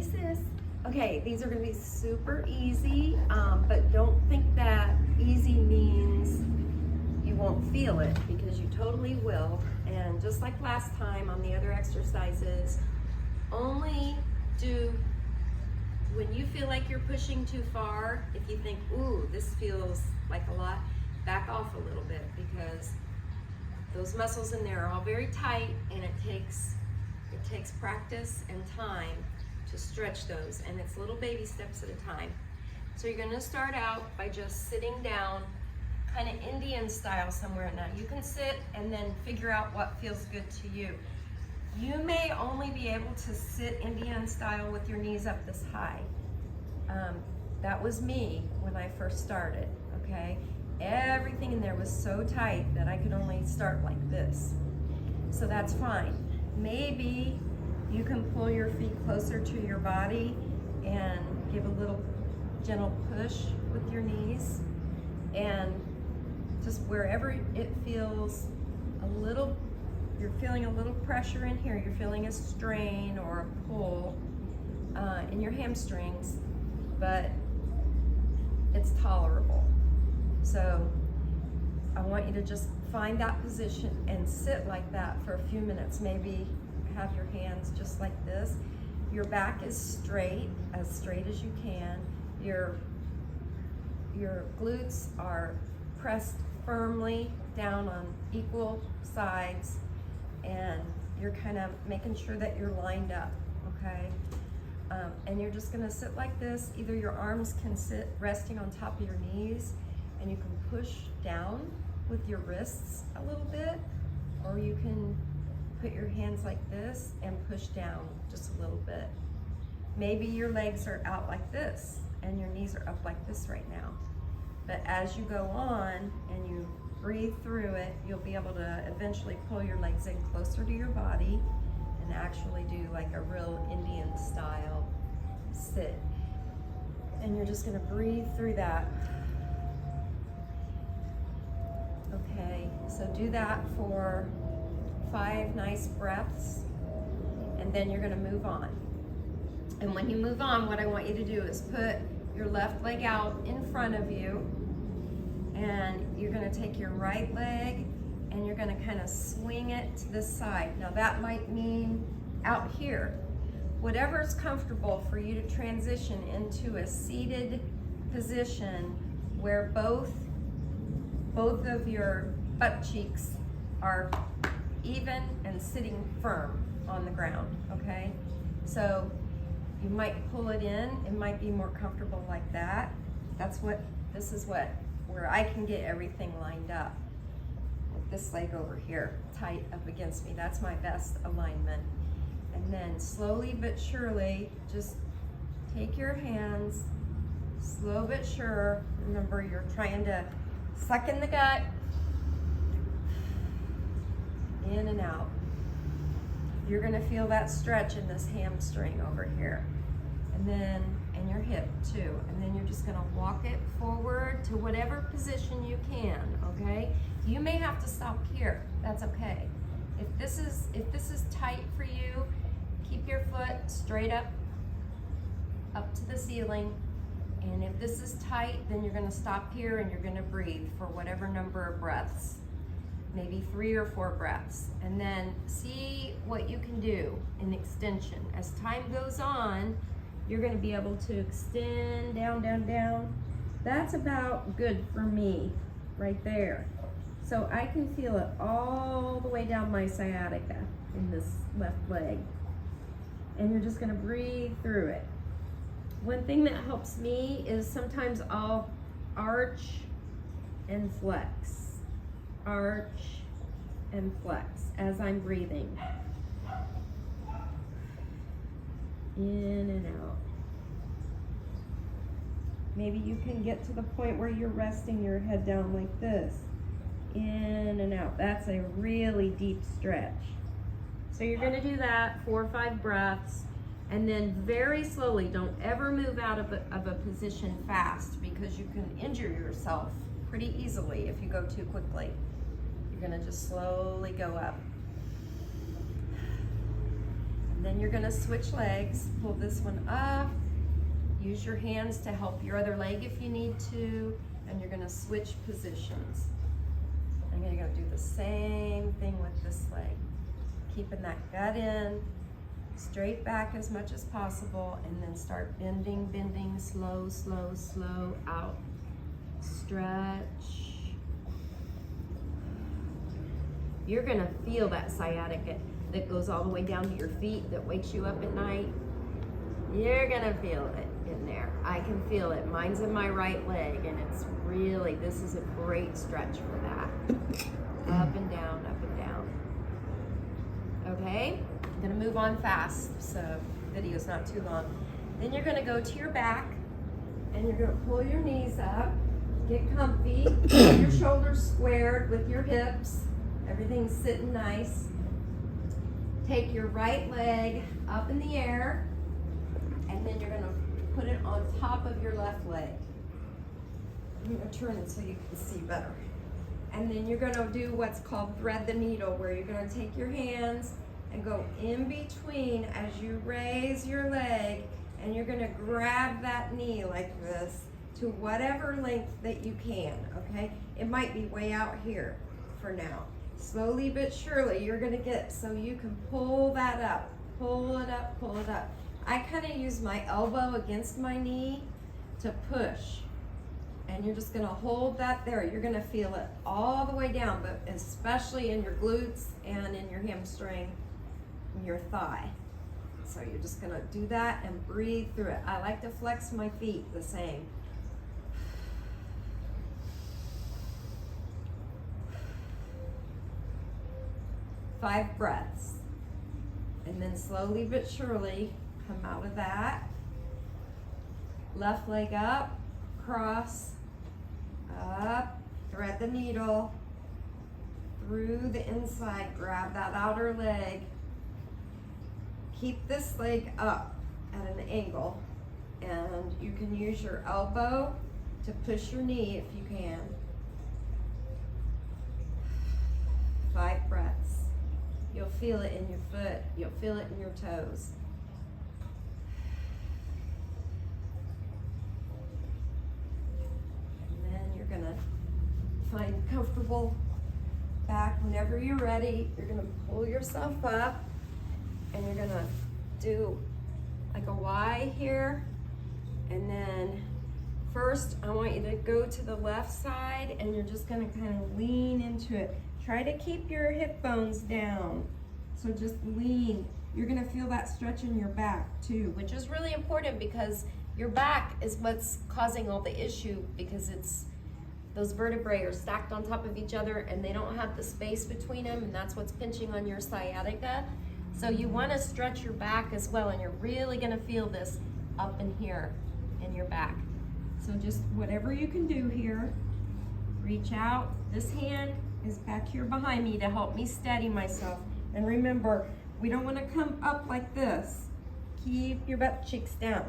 sis. Okay, these are gonna be super easy, but don't think that easy means you won't feel it, because you totally will. And just like last time on the other exercises, only do when you feel like you're pushing too far. If you think, ooh, this feels like a lot, back off a little bit, because those muscles in there are all very tight, and it takes practice and time to stretch those, and it's little baby steps at a time. So you're gonna start out by just sitting down, kind of Indian style somewhere. Now you can sit and then figure out what feels good to you. You may only be able to sit Indian style with your knees up this high. That was me when I first started, okay? Everything in there was so tight that I could only start like this. So that's fine. Maybe you can pull your feet closer to your body and give a little gentle push with your knees, and just wherever it feels a little, you're feeling a little pressure in here, you're feeling a strain or a pull in your hamstrings, but it's tolerable. So I want you to just find that position and sit like that for a few minutes. Maybe have your hands just like this. Your back is straight as you can. Your glutes are pressed firmly down on equal sides, and you're kind of making sure that you're lined up, okay? And you're just gonna sit like this. Either your arms can sit resting on top of your knees, and you can push down with your wrists a little bit, or you can put your hands like this and push down just a little bit. Maybe your legs are out like this and your knees are up like this right now. But as you go on and you breathe through it, you'll be able to eventually pull your legs in closer to your body and actually do like a real Indian style sit. And you're just gonna breathe through that. Okay, so do that for 5 nice breaths, and then you're gonna move on. And when you move on, what I want you to do is put your left leg out in front of you, and you're gonna take your right leg and you're gonna kind of swing it to this side. Now that might mean out here. Whatever's comfortable for you to transition into a seated position where both of your butt cheeks are even and sitting firm on the ground, okay? So you might pull it in, it might be more comfortable like that. This is where I can get everything lined up. With this leg over here, tight up against me, that's my best alignment. And then slowly but surely, just take your hands, slow but sure. Remember, you're trying to suck in the gut, in and out. You're gonna feel that stretch in this hamstring over here, and then in your hip too. And then you're just gonna walk it forward to whatever position you can, okay? You may have to stop here, that's okay. If this is tight for you, keep your foot straight up to the ceiling. And if this is tight, then you're gonna stop here and you're gonna breathe for whatever number of breaths, maybe 3 or 4 breaths. And then see what you can do in extension. As time goes on, you're gonna be able to extend down, down, down. That's about good for me, right there. So I can feel it all the way down my sciatica in this left leg. And you're just gonna breathe through it. One thing that helps me is sometimes I'll arch and flex. Arch and flex as I'm breathing. In and out. Maybe you can get to the point where you're resting your head down like this. In and out. That's a really deep stretch. So you're gonna do that 4 or 5 breaths. And then very slowly, don't ever move out of a position fast, because you can injure yourself pretty easily if you go too quickly. You're gonna just slowly go up. And then you're gonna switch legs. Pull this one up. Use your hands to help your other leg if you need to. And you're gonna switch positions. And you're gonna do the same thing with this leg. Keeping that gut in, straight back as much as possible, and then start bending, bending, slow, slow, slow, out. Stretch. You're gonna feel that sciatica that goes all the way down to your feet, that wakes you up at night. You're gonna feel it in there. I can feel it. Mine's in my right leg, and it's really, this is a great stretch for that. Up and down, up and down. Okay, I'm gonna move on fast, so the video's not too long. Then you're gonna go to your back, and you're gonna pull your knees up, get comfy, get your shoulders squared with your hips. Everything's sitting nice. Take your right leg up in the air, and then you're gonna put it on top of your left leg. I'm gonna turn it so you can see better. And then you're gonna do what's called thread the needle, where you're gonna take your hands and go in between as you raise your leg, and you're gonna grab that knee like this to whatever length that you can, okay? It might be way out here for now. Slowly but surely, you're gonna get so you can pull that up, pull it up, pull it up. I kind of use my elbow against my knee to push. And you're just gonna hold that there. You're gonna feel it all the way down, but especially in your glutes and in your hamstring, and your thigh. So you're just gonna do that and breathe through it. I like to flex my feet the same. Five breaths. And then slowly but surely come out of that. Left leg up, cross, up, thread the needle, through the inside, grab that outer leg. Keep this leg up at an angle, and you can use your elbow to push your knee if you can. 5 breaths. You'll feel it in your foot. You'll feel it in your toes. And then you're gonna find comfortable back. Whenever you're ready, you're gonna pull yourself up, and you're gonna do like a Y here. And then first, I want you to go to the left side, and you're just gonna kind of lean into it. Try to keep your hip bones down. So just lean. You're gonna feel that stretch in your back too, which is really important because your back is what's causing all the issue, because it's those vertebrae are stacked on top of each other and they don't have the space between them, and that's what's pinching on your sciatica. So you wanna stretch your back as well, and you're really gonna feel this up in here in your back. So just whatever you can do here, reach out. This hand is back here behind me to help me steady myself. And remember, we don't want to come up like this. Keep your butt cheeks down.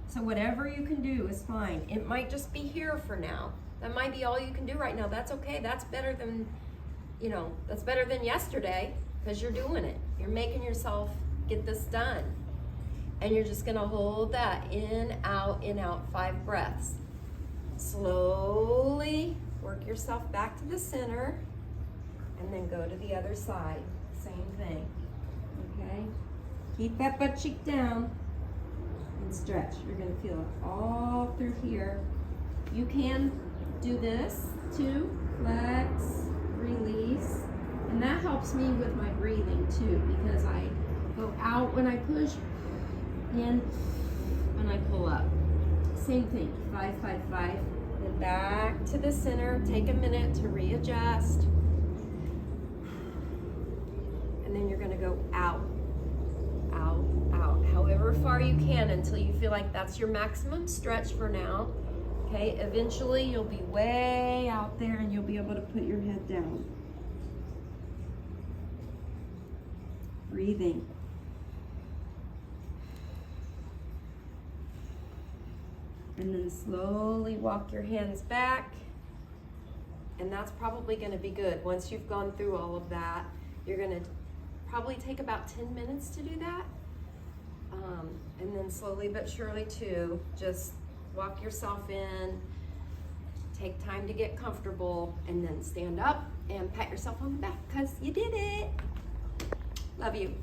So whatever you can do is fine. It might just be here for now. That might be all you can do right now. That's okay. That's better than, you know, that's better than yesterday, because you're doing it. You're making yourself get this done. And you're just gonna hold that in, out, 5 breaths. Slowly work yourself back to the center, and then go to the other side. Same thing, okay? Keep that butt cheek down and stretch. You're gonna feel it all through here. You can do this too, flex, release, and that helps me with my breathing too, because I go out when I push, in when I pull up. Same thing, 5, 5, 5. Then back to the center. Take a minute to readjust. And then you're gonna go out, out, out, however far you can until you feel like that's your maximum stretch for now. Okay, eventually you'll be way out there and you'll be able to put your head down. Breathing. And then slowly walk your hands back. And that's probably gonna be good. Once you've gone through all of that, you're gonna probably take about 10 minutes to do that. And then slowly but surely too, just walk yourself in, take time to get comfortable, and then stand up and pat yourself on the back because you did it. Love you.